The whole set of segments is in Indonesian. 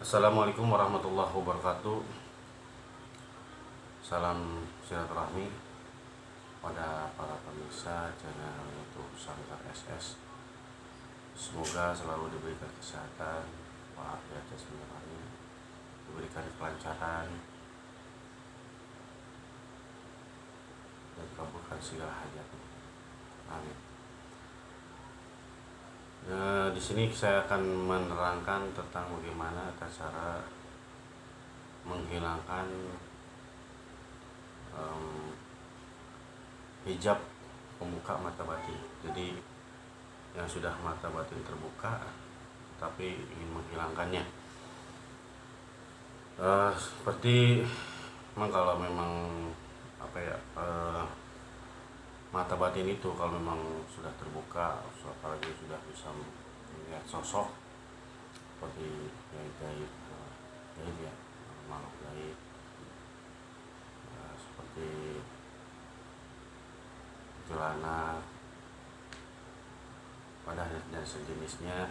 Assalamualaikum warahmatullahi wabarakatuh. Salam silaturahmi pada para pemirsa channel YouTube Sanggar SS. Semoga selalu diberikan kesehatan, walafiat jasmani rohani, diberikan kelancaran dan dikabulkan segala hajat. Amin. Di sini saya akan menerangkan tentang bagaimana cara menghilangkan hijab pembuka mata batin. Jadi yang sudah mata batin terbuka tapi ingin menghilangkannya. Seperti kalau memang mata batin itu kalau memang sudah terbuka, apalagi sudah bisa melihat sosok seperti gaib ya, makhluk gaib, seperti celana pada dan sejenisnya,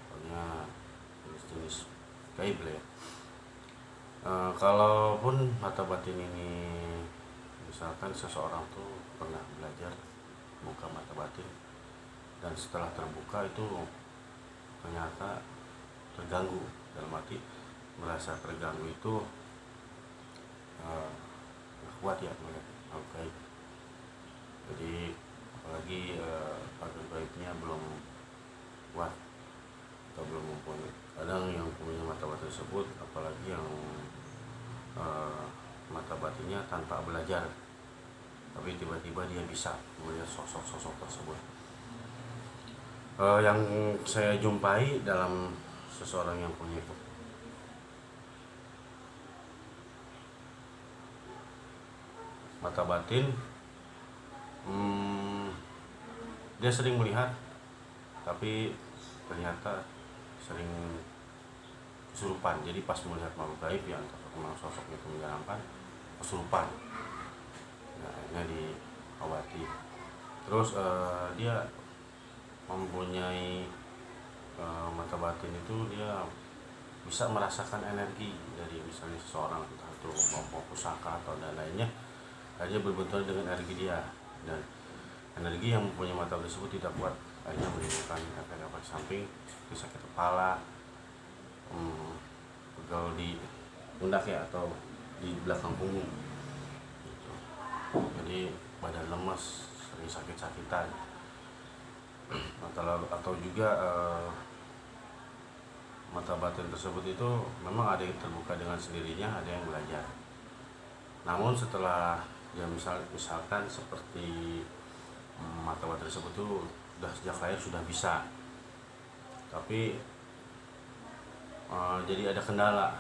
pokoknya jenis-jenis gaib ya. Kalaupun mata batin ini, misalkan seseorang tuh pernah belajar buka mata batin dan setelah terbuka itu ternyata terganggu, dalam arti merasa terganggu itu kuat ya melihat makhluk gaib. Jadi apalagi makhluk gaibnya belum kuat atau belum mumpuni. Kadang yang punya mata batin tersebut, apalagi yang mata batinnya tanpa belajar, tapi tiba-tiba dia bisa melihat sosok-sosok tersebut. Yang saya jumpai dalam seseorang yang punya mata batin, dia sering melihat, tapi ternyata sering kesurupan. Jadi pas melihat makhluk gaib yang sosok itu menyeramkan, kesurupan. Nah, akhirnya diobati. Terus dia mempunyai mata batin itu, dia bisa merasakan energi dari misalnya seseorang, entah itu mau pusaka atau dan lainnya, dia berbenturan dengan energi dia, dan energi yang mempunyai mata tersebut tidak kuat, akhirnya menimbulkan efek-efek samping, sakit kepala, pegal di pundak ya, atau di belakang punggung gitu. Jadi badan lemas, sering sakit-sakitan, atau juga mata batin tersebut itu memang ada yang terbuka dengan sendirinya, ada yang belajar. Namun setelah dia misalkan seperti mata batin tersebut tuh sudah sejak lahir sudah bisa, tapi jadi ada kendala,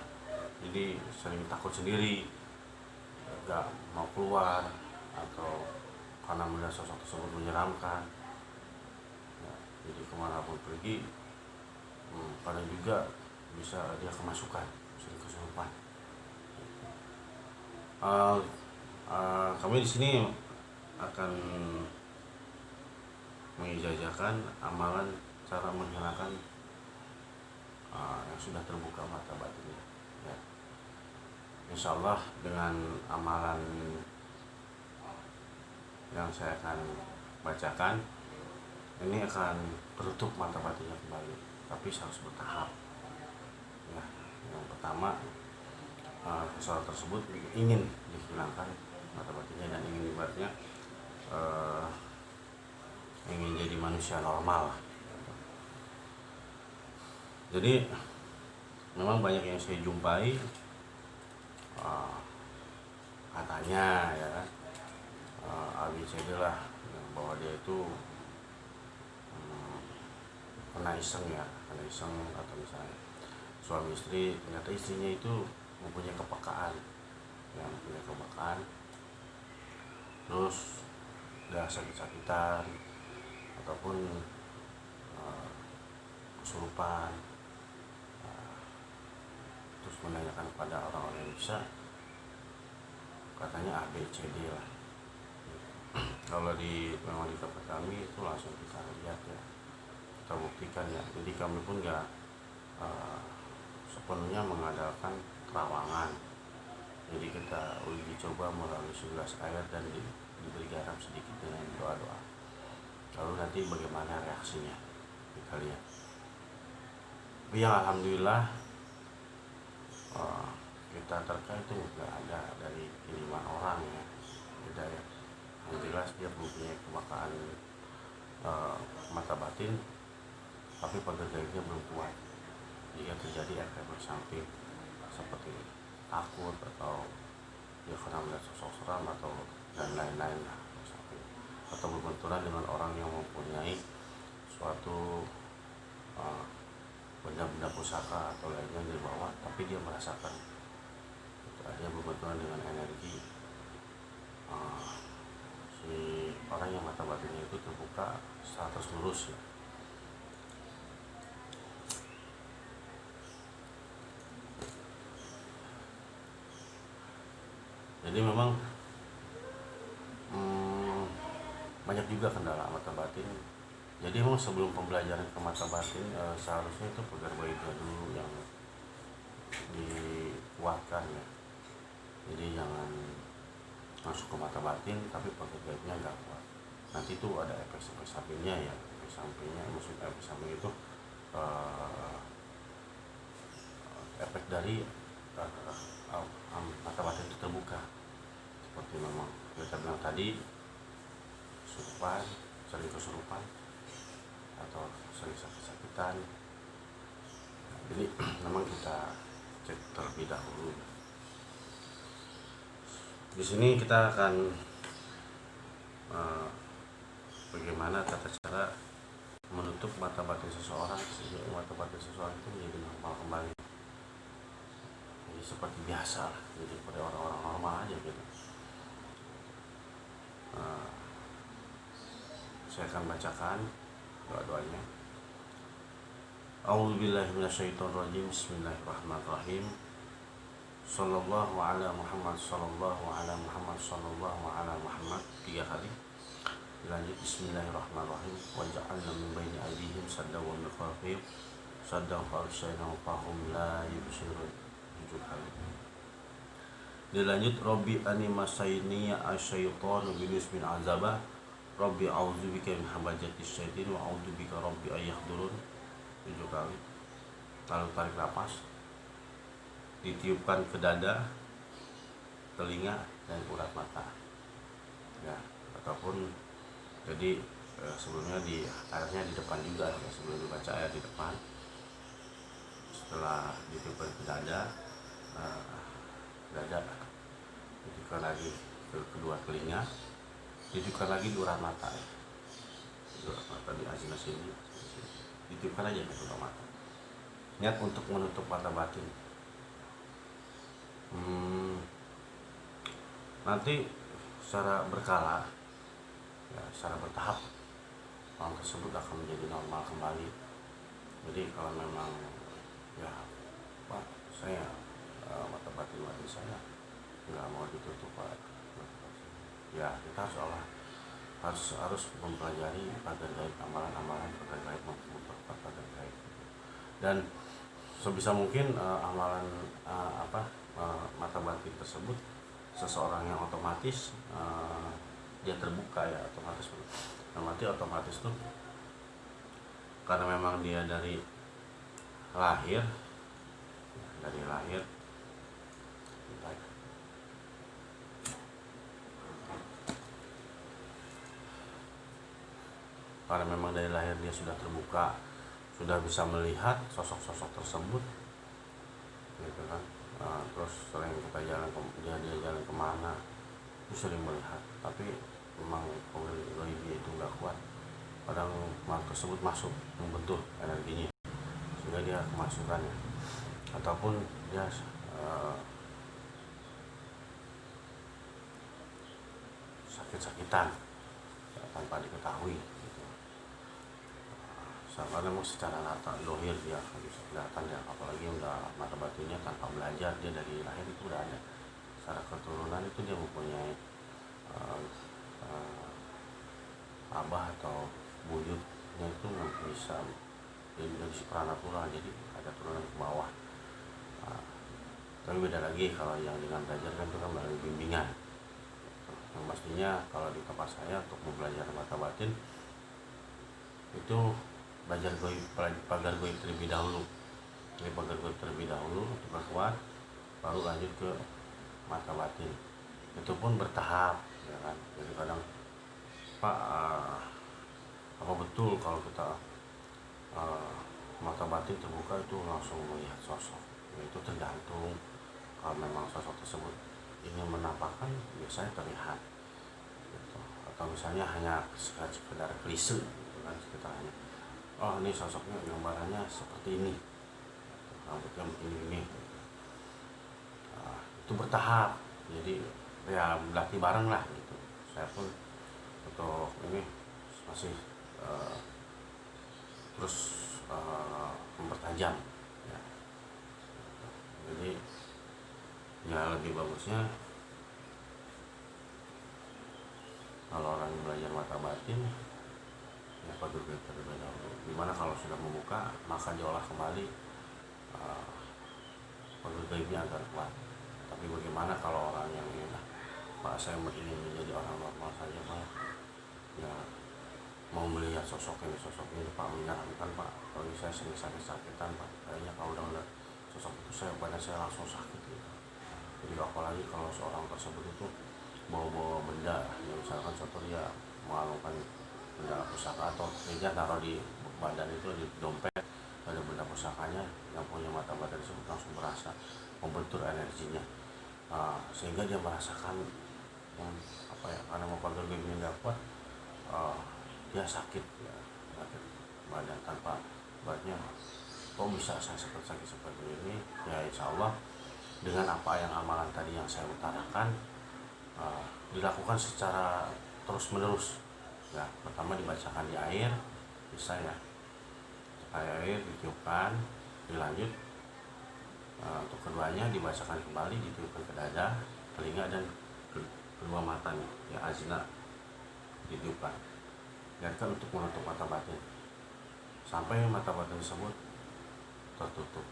jadi sering takut sendiri, gak mau keluar, atau karena melihat sosok tersebut menyeramkan ya, jadi kemanapun pergi, kadang juga bisa dia kemasukan, sering kesurupan. Kami di sini akan mengijazakan amalan cara menghilangkan yang sudah terbuka mata batinnya ya. Insya Allah dengan amalan yang saya akan bacakan ini akan tertutup mata batinnya kembali, tapi harus bertahap ya. Yang pertama, seseorang tersebut ingin dihilangkan mata batinnya dan ingin dibuatnya ingin jadi manusia normal. Jadi memang banyak yang saya jumpai, katanya ya kan, ABCD lah, bahwa dia itu kena iseng atau misalnya suami istri, ternyata istrinya itu mempunyai kepekaan, terus udah sakit-sakitan ataupun kesurupan, terus menanyakan kepada orang-orang yang bisa, katanya ABCD lah. Kalau memang di tempat kami itu langsung kita lihat ya, kita buktikan ya. Jadi kami pun nggak sepenuhnya mengandalkan terawangan. Jadi kita uji coba melalui segelas air dan diberi garam sedikit dengan doa-doa. Lalu nanti bagaimana reaksinya kita lihat. Tapi yang alhamdulillah kita terkait itu nggak ada dari kiriman orang ya, beda ya. Yang jelas dia mempunyai kemakaan mata batin, tapi pagar gaibnya belum kuat. Jika terjadi efek samping seperti takut atau dia pernah melihat sosok seram atau dan lain-lain lah, atau berbenturan dengan orang yang mempunyai suatu benda-benda pusaka atau lainnya di bawah, tapi dia merasakan dia berbenturan dengan energi si orang yang mata batinnya itu terbuka 100 lurus ya. Jadi memang banyak juga kendala mata batin. Jadi memang sebelum pembelajaran ke mata batin seharusnya itu pagar gaibnya dulu yang dikuatkan ya. Jadi jangan masuk ke mata batin tapi pagar gaibnya nggak kuat. Nanti itu ada efek sampingnya ya. Efek sampingnya, maksudnya efek samping itu efek dari mata batin itu terbuka. Seperti memang kita bilang tadi, sering kesurupan atau sering sakit-sakitan. Jadi memang kita cek terlebih dahulu. Di sini kita akan bagaimana tata cara menutup mata batin seseorang sehingga mata batin seseorang itu menjadi normal kembali. Jadi seperti biasa, jadi pada orang-orang normal aja gitu. Saya akan bacakan doa-doanya. A'udzubillahi minasyaitonirrajim. Bismillahirrahmanirrahim. Sallallahu ala Muhammad, sallallahu ala Muhammad, sallallahu ala Muhammad. 3 kali. Lanjut. Bismillahirrahmanirrahim. Waja'alna min baini aydihim saddan wa min khalfihim saddan fa'agshayna fahum la yubsirun. 7 kali. Dilanjut. Rabbi animasaini asyaitanu binismin azabah. Rabbi a'udzubika min hamazatis syaitin wa a'udzubika rabbi ayahdurun. 7 kali. Lalu tarik nafas, ditiupkan ke dada, telinga, dan urat mata ya. Ataupun jadi sebelumnya airnya di depan juga ya, sebelum dibaca air di depan. Setelah ditiupkan ke dada, ditiupkan lagi ke kedua telinga, ditiupkan lagi di urat mata ya. Di urat mata, di azina sini, ditiupkan aja ke urat mata. Niat untuk menutup mata batin. Nanti secara berkala ya, secara bertahap orang tersebut akan menjadi normal kembali. Jadi kalau memang ya Pak, saya mata batin saya nggak mau ditutup Pak, ya kita harus mempelajari pagar gaib, amalan-amalan pagar gaib, memperkuat pagar gaib, dan sebisa mungkin amalan mata batin tersebut seseorang yang otomatis dia terbuka ya, otomatis tuh karena memang dia dari lahir dia sudah terbuka, sudah bisa melihat sosok-sosok tersebut gitu kan. Terus sering kita dia jalan kemana itu sering melihat, tapi memang gaibnya itu nggak kuat. Kadang makhluk tersebut masuk membentur energinya sehingga dia kemasukannya, ataupun dia sakit-sakitan tanpa diketahui gitu. Karena memang secara lohir dia bisa kelihatan ya, apalagi udah mata batinnya tanpa belajar, dia dari lahir itu udah ada. Secara keturunan itu dia mempunyai abah atau buyutnya itu bisa dimensi pranatural, jadi ada turunan ke bawah. Nah, tapi beda lagi kalau yang dengan belajar kan itu kan melalui bimbingan. Yang pastinya kalau di tempat saya untuk mempelajari mata batin itu belajar goib, pagar goib terlebih dahulu. Jadi pagar goib terlebih dahulu diperkuat, baru lanjut ke mata batin. Itu pun bertahap, ya kan. Jadi kadang Pak, apa betul kalau kita mata batin terbuka itu langsung melihat sosok? Ya, itu tergantung. Kalau memang sosok tersebut ini menampakkan, biasanya terlihat gitu. Atau misalnya hanya sekedar klise gitu kan, sekitarnya, oh ini sosoknya gambarannya seperti ini, rambutnya begini-gini gitu. Itu bertahap, jadi ya berlatih bareng lah gitu. Saya pun untuk ini masih terus mempertajam ya. Jadi ya lebih bagusnya kalau orang belajar mata batin ya pagar goib terlebih dahulu. Dimana kalau sudah membuka maka diolah kembali pagar goibnya agar kuat. Tapi bagaimana kalau orang yang ini, Pak saya ingin menjadi orang normal saja Pak, ya mau melihat sosok ini Pak menyarankan Pak, kalau saya sering sakit-sakitan Pak, kayaknya kalau udah lihat sosok itu badan saya langsung sakit gitu. Jadi apalagi kalau seorang tersebut itu bawa benda, ya misalkan contoh dia mengalungkan benda pusaka atau dia taruh di badan itu, di dompet ada benda pusakanya, yang punya mata batin tersebut langsung berasa membentur energinya, sehingga dia merasakan apa ya, karena mau pagar goibnya nggak kuat, dia sakit ya, sakit badan tanpa obatnya. Kok bisa saya sakit seperti ini? Ya insya Allah dengan apa yang amalan tadi yang saya utarakan, dilakukan secara terus menerus ya. Pertama dibacakan di air, bisa ya, air ditiupkan, dilanjut untuk keduanya dibacakan kembali, ditiupkan ke dada, telinga dan kedua mata nih, ya azna ditiupkan. Biarkan untuk menutup mata batin sampai mata batin tersebut tertutup.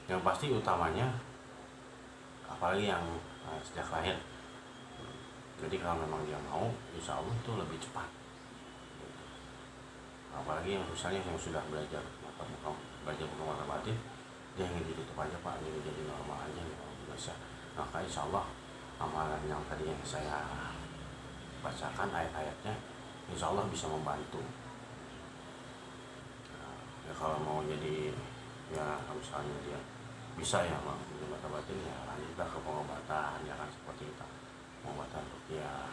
Yang pasti utamanya, apalagi yang sejak lahir. Jadi kalau memang dia mau, insya Allah itu lebih cepat. Apalagi yang misalnya yang sudah belajar buka mata batin, dia ingin ditutup aja Pak, ingin jadi normal aja, bisa. Maka insya Allah amalan yang tadi yang saya bacakan ayat-ayatnya, insya Allah bisa membantu. Ya kalau mau jadi, ya misalnya dia bisa ya menjadi mata batin, ya lanjutlah ke pengobatan, ya kan, seperti itu, pengobatan ruqyah.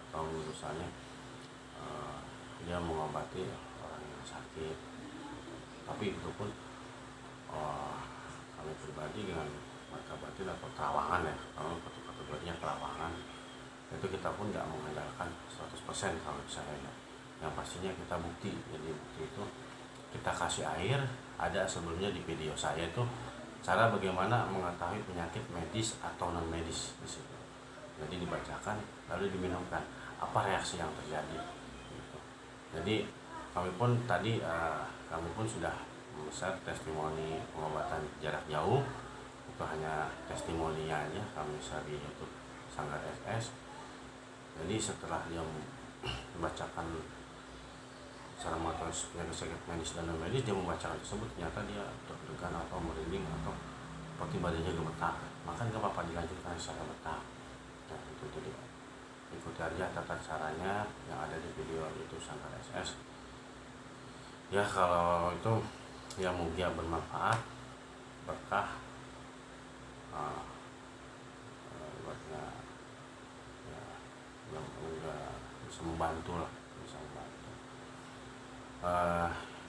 Atau misalnya dia mengobati orang yang sakit, tapi itu pun kami pribadi dengan mata batin atau terawangan ya, kalau kategorinya terawangan itu kita pun nggak mengandalkan 100% kalau saya ya. Yang pastinya kita bukti. Jadi bukti itu kita kasih air, ada sebelumnya di video saya itu cara bagaimana mengetahui penyakit medis atau non medis di situ. Jadi dibacakan lalu diminumkan, apa reaksi yang terjadi gitu. Jadi kami pun tadi kami pun sudah share testimoni pengobatan jarak jauh, itu hanya testimoninya aja kami share di YouTube Sanggar SS. Jadi setelah dia membacakan secara mengetahui penyakit sakit medis dan non medis, dia membacakan tersebut, ternyata dia deg-degan atau merinding atau seperti badannya gemetar, maka nggak apa-apa, dilanjutkan secara bertahap. Nah itu dia, ikuti aja tata caranya yang ada di video itu Sanggar SS. Ya kalau itu ya mungkin bermanfaat, berkah, buatnya ya, semoga bisa membantu lah, bisa membantu.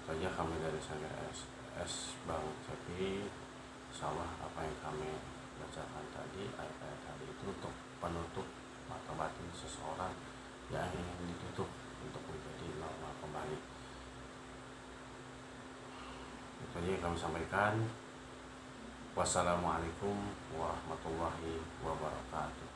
Saja kami dari Sanggar SS Bang Cepi, insyaallah apa yang kami bacakan tadi, ayat-ayat tadi itu untuk penutup mata batin seseorang yang ingin ditutup untuk menjadi normal kembali. Itu aja yang kami sampaikan. Wassalamualaikum warahmatullahi wabarakatuh.